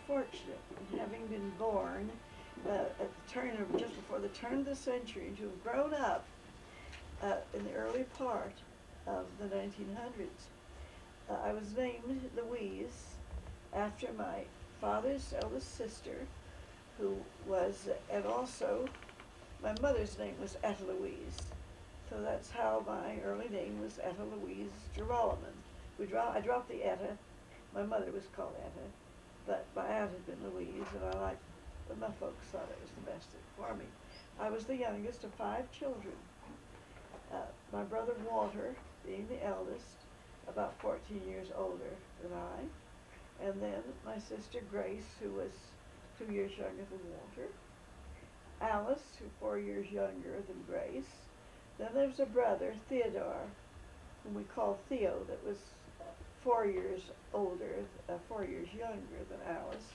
fortunate in having been born at the turn of, just before the turn of the century, and to have grown up in the early part of the 1900s. I was named Louise after my father's eldest sister, who was, and also my mother's name was Etta Louise. So that's how my early name was Etta Louise Gerolman. I dropped the Etta. My mother was called Etta, but my aunt had been Louise, and I liked, but my folks thought it was the best for me. I was the youngest of 5 children. My brother Walter, being the eldest, about 14 years older than I, and then my sister Grace, who was 2 years younger than Walter, Alice, who 4 years younger than Grace. Then there was a brother, Theodore, whom we called Theo, that was 4 years older, 4 years younger than Alice,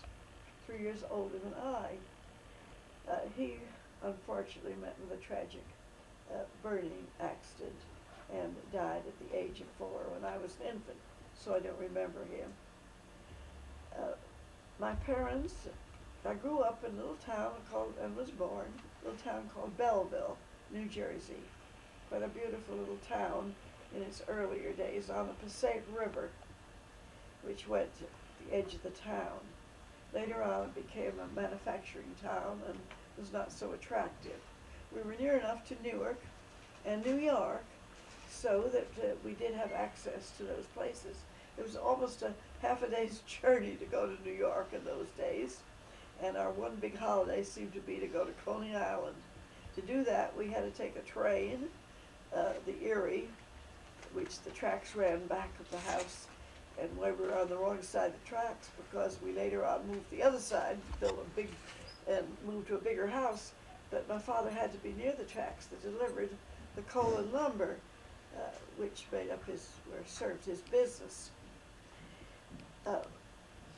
3 years older than I. He unfortunately met with a tragic burning accident and died at the age of 4 when I was an infant, so I don't remember him. My parents, I grew up in a little town called, and was born, a little town called Belleville, New Jersey. Quite a beautiful little town in its earlier days on the Passaic River, which went to the edge of the town. Later on it became a manufacturing town and was not so attractive. We were near enough to Newark and New York so that we did have access to those places. It was almost a half a day's journey to go to New York in those days, and our one big holiday seemed to be to go to Coney Island. To do that, we had to take a train, the Erie, which the tracks ran back of the house, and we were on the wrong side of the tracks because we later on moved the other side, built a big, and moved to a bigger house. But my father had to be near the tracks that delivered the coal and lumber, which made up his, or served his business.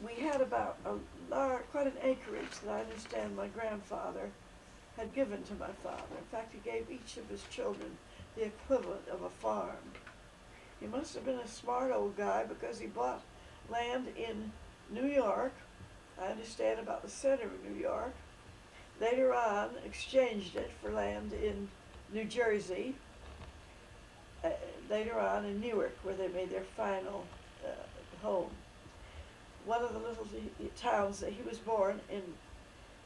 We had about quite an acreage that I understand my grandfather had given to my father. In fact, he gave each of his children the equivalent of a farm. He must have been a smart old guy because he bought land in New York, I understand about the center of New York, later on exchanged it for land in New Jersey, later on in Newark, where they made their final home. One of the little towns that he was born in,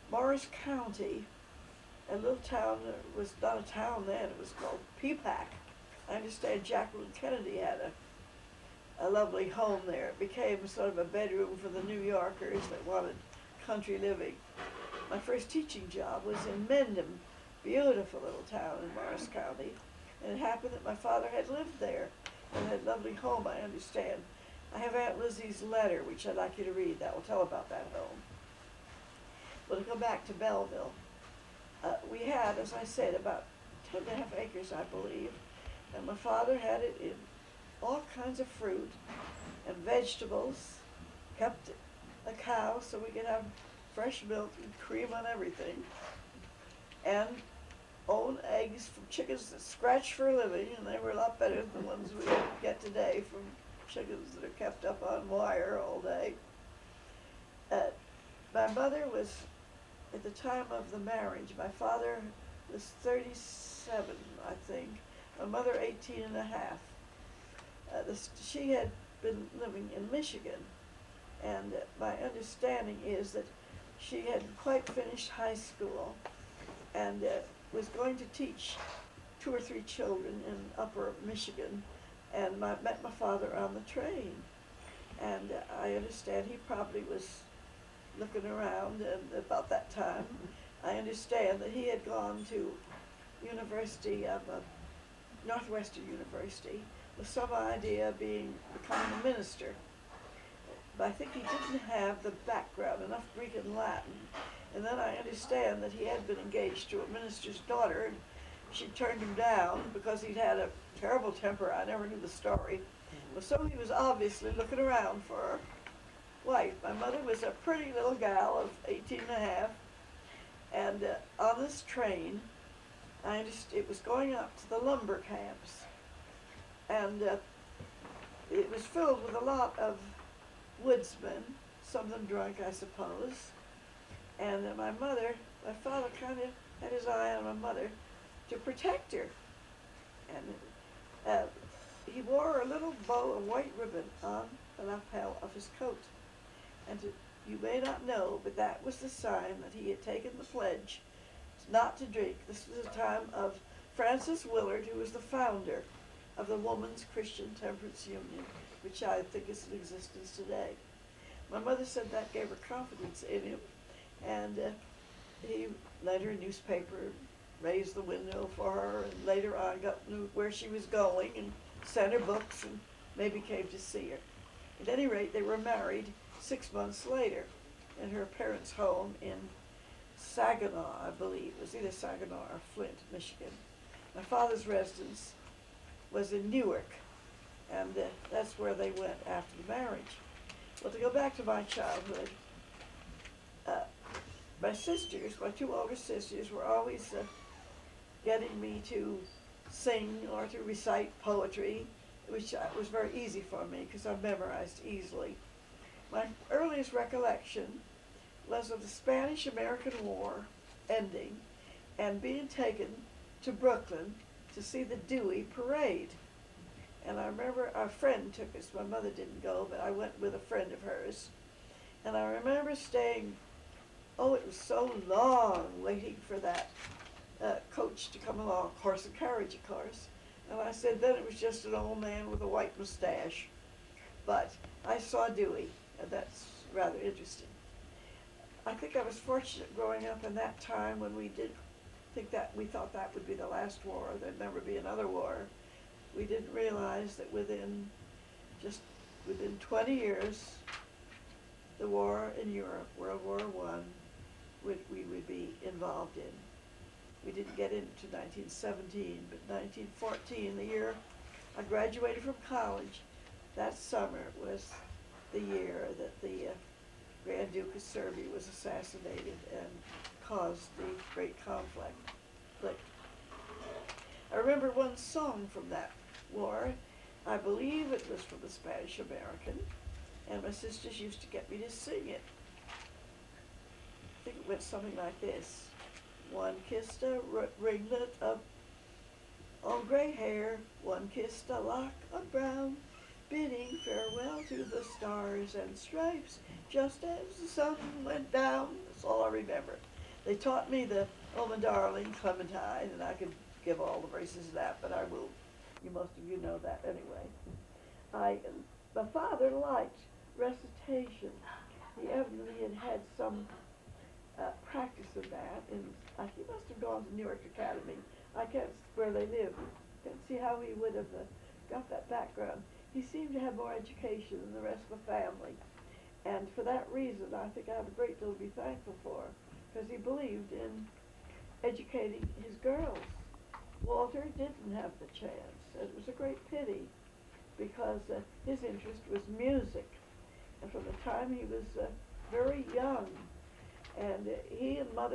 Morris County, a little town that was not a town then, it was called Peapack. I understand Jacqueline Kennedy had a lovely home there. It became sort of a bedroom for the New Yorkers that wanted country living. My first teaching job was in Mendham, beautiful little town in Morris County, and it happened that my father had lived there and had a lovely home, I understand. I have Aunt Lizzie's letter, which I'd like you to read. That will tell about that home. But to go back to Belleville, we had, as I said, about 10.5 acres, I believe, and my father had it in all kinds of fruit and vegetables, kept a cow so we could have fresh milk and cream on everything, and own eggs from chickens that scratch for a living, and they were a lot better than the ones we get today from chickens that are kept up on wire all day. My mother was, at the time of the marriage, my father was 37, I think, my mother 18 and a half. She had been living in Michigan, and my understanding is that she had quite finished high school and was going to teach 2 or 3 children in upper Michigan, and met my father on the train. And I understand he probably was looking around, and about that time, I understand that he had gone to University of Northwestern University with some idea of becoming a minister. But I think he didn't have the background, enough Greek and Latin. And then I understand that he had been engaged to a minister's daughter, and she turned him down because he'd had a terrible temper. I never knew the story. Well, so he was obviously looking around for a wife. My mother was a pretty little gal of 18 and a half, and on this train, it was going up to the lumber camps, and it was filled with a lot of woodsmen, some of them drunk, I suppose. And my father kind of had his eye on my mother to protect her. And he wore a little bow of white ribbon on the lapel of his coat. And you may not know, but that was the sign that he had taken the pledge not to drink. This was a time of Frances Willard, who was the founder of the Woman's Christian Temperance Union, which I think is in existence today. My mother said that gave her confidence in him, and he lent her a newspaper, raised the window for her, and later on knew where she was going and sent her books and maybe came to see her. At any rate, they were married 6 months later in her parents' home in Saginaw, I believe. It was either Saginaw or Flint, Michigan. My father's residence was in Newark, and that's where they went after the marriage. Well, to go back to my childhood, my sisters, my two older sisters, were always getting me to sing or to recite poetry, which was very easy for me because I memorized easily. My earliest recollection was of the Spanish-American War ending and being taken to Brooklyn to see the Dewey Parade. And I remember our friend took us. My mother didn't go, but I went with a friend of hers. And I remember staying, it was so long waiting for that coach to come along, horse and carriage, of course. And I said then it was just an old man with a white mustache. But I saw Dewey, and that's rather interesting. I think I was fortunate growing up in that time when we thought that would be the last war, there'd never be another war. We didn't realize that within 20 years, the war in Europe, World War I, we would be involved in. We didn't get into 1917, but 1914, the year I graduated from college, that summer was the year that the Grand Duke of Serbia was assassinated and caused the great conflict. I remember one song from that war. I believe it was from the Spanish American, and my sisters used to get me to sing it. I think it went something like this. One kissed a ringlet of gray hair, one kissed a lock of brown, bidding farewell to the stars and stripes just as the sun went down. That's all I remember. They taught me the Oh my darling Clementine, and I could give all the verses of that, but I will. Most of you know that anyway. My father liked recitation. He evidently had some practice of that, and he must have gone to Newark Academy. I can't where they live. Can't see how he would have got that background. He seemed to have more education than the rest of the family, and for that reason, I think I have a great deal to be thankful for, because he believed in educating his girls. Walter didn't have the chance. It was a great pity, because his interest was music, and from the time he was very young, and he and my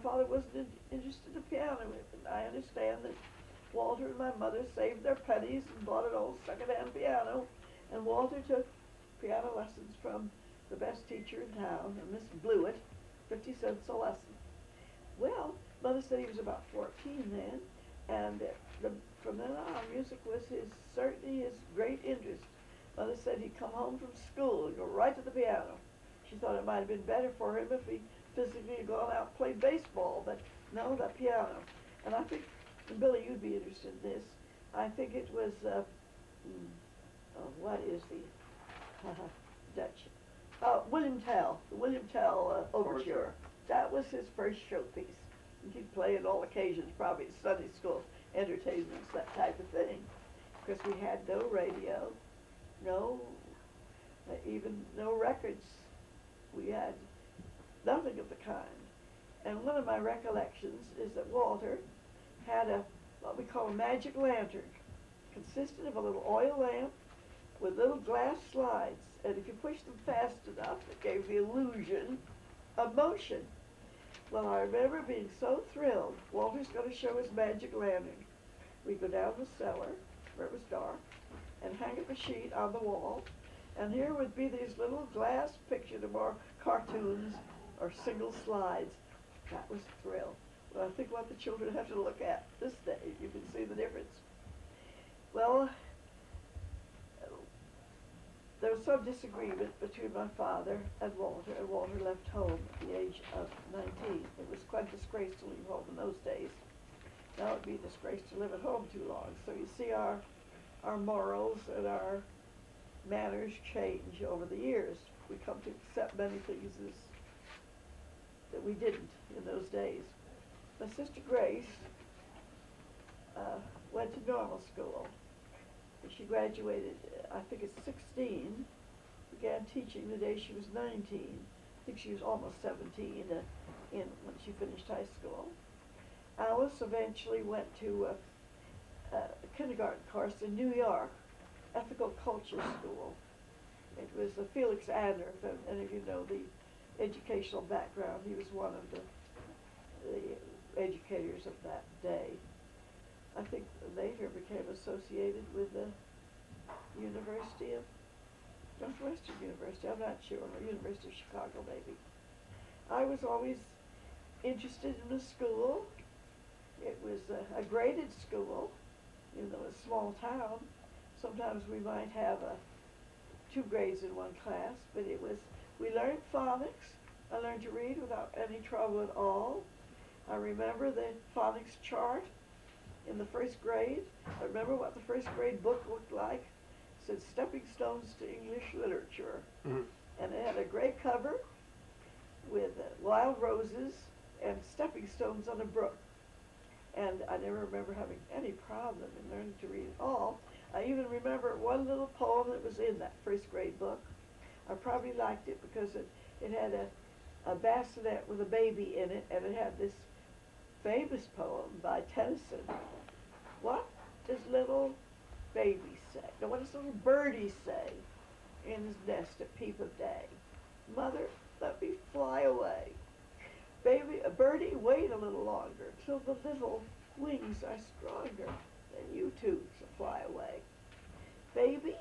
father wasn't interested in piano. And I understand that Walter and my mother saved their pennies and bought an old second-hand piano, and Walter took piano lessons from the best teacher in town, Miss Blewett, 50 cents a lesson. Well, Mother said he was about 14 then, and from then on, music was certainly his great interest. Mother said he'd come home from school and go right to the piano. She thought it might have been better for him if he physically had gone out and played baseball, but no, the piano. And I think, and Billy, you'd be interested in this, I think it was, what is the Dutch? William Tell, the William Tell Overture. That was his first showpiece. And he'd play at all occasions, probably at Sunday school entertainments, that type of thing. Because we had no radio, even no records. We had nothing of the kind. And one of my recollections is that Walter had what we call a magic lantern. Consisted of a little oil lamp with little glass slides. And if you pushed them fast enough, it gave the illusion of motion. Well, I remember being so thrilled. Walter's going to show his magic lantern. We go down the cellar, where it was dark, and hang up a sheet on the wall, And here would be these little glass pictures of more cartoons or single slides. That was a thrill. Well, I think what the children have to look at this day, you can see the difference. Well, there was some disagreement between my father and Walter left home at the age of 19. It was quite a disgrace to leave home in those days. Now it would be a disgrace to live at home too long. So you see our morals and our manners change over the years. We come to accept many things that we didn't in those days. My sister Grace went to normal school. She graduated, I think at 16, began teaching the day she was 19. I think she was almost 17 when she finished high school. Alice eventually went to a kindergarten course in New York, ethical culture school. It was Felix Adler, if any of you know the educational background. He was one of the educators of that day. I think later became associated with the University of Northwestern University, I'm not sure, or University of Chicago maybe. I was always interested in the school. It was a graded school, even though it's a small town. Sometimes we might have 2 grades in one class, but we learned phonics. I learned to read without any trouble at all. I remember the phonics chart in the first grade. I remember what the first grade book looked like. It said Stepping Stones to English Literature. Mm-hmm. And it had a gray cover with wild roses and stepping stones on a brook. And I never remember having any problem in learning to read at all. I even remember one little poem that was in that first grade book. I probably liked it because it had a bassinet with a baby in it, and it had this famous poem by Tennyson. What does little baby say? No, what does little birdie say in his nest at peep of day? Mother, let me fly away. Baby, birdie, wait a little longer till the little wings are stronger than you two shall fly away. Baby,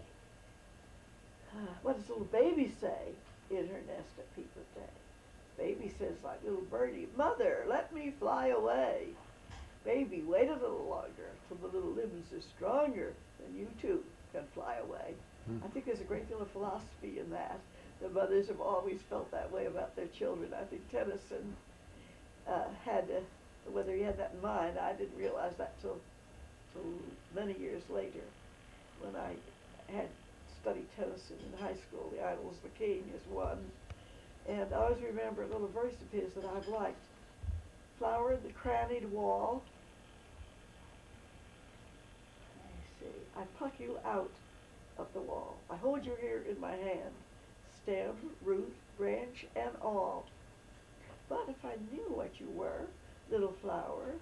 what does little baby say in her nest at peep of day? Baby says like little birdie, Mother, let me fly away. Baby, wait a little longer till the little limbs are stronger than you two can fly away. I think there's a great deal of philosophy in that. The mothers have always felt that way about their children. I think Tennyson whether he had that in mind, I didn't realize that till many years later when I had studied Tennyson in high school. The Idylls of the King is one. And I always remember a little verse of his that I've liked. Flower in the crannied wall. Let me see. I pluck you out of the wall. I hold you here in my hand. Stem, root, branch, and all. But if I knew what you were, little flower,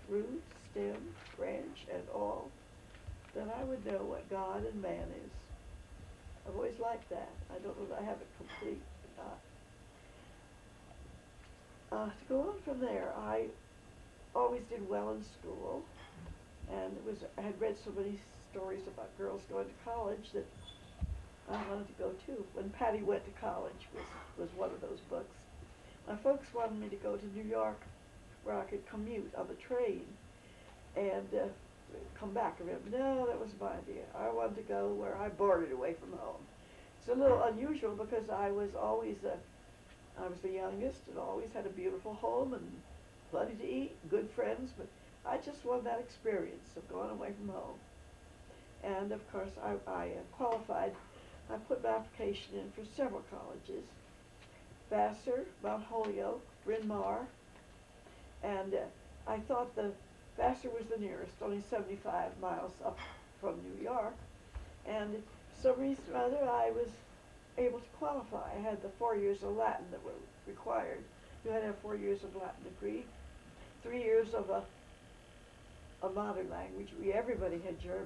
root, stem, branch, and all, then I would know what God and man is. I've always liked that. I don't know that I have it complete or not. To go on from there, I always did well in school, and I had read so many stories about girls going to college that I wanted to go too. When Patty Went to College was one of those books. My folks wanted me to go to New York where I could commute on the train and come back. I remember, no, that wasn't my idea. I wanted to go where I boarded away from home. It's a little unusual because I was the youngest and always had a beautiful home and plenty to eat, good friends, but I just wanted that experience of going away from home. And of course I qualified. I put my application in for several colleges. Vassar, Mount Holyoke, Bryn Mawr, and I thought the Vassar was the nearest, only 75 miles up from New York, and for some reason or other I was able to qualify. I had the 4 years of Latin that were required. You had to have 4 years of Latin degree, 3 years of a modern language. Everybody had German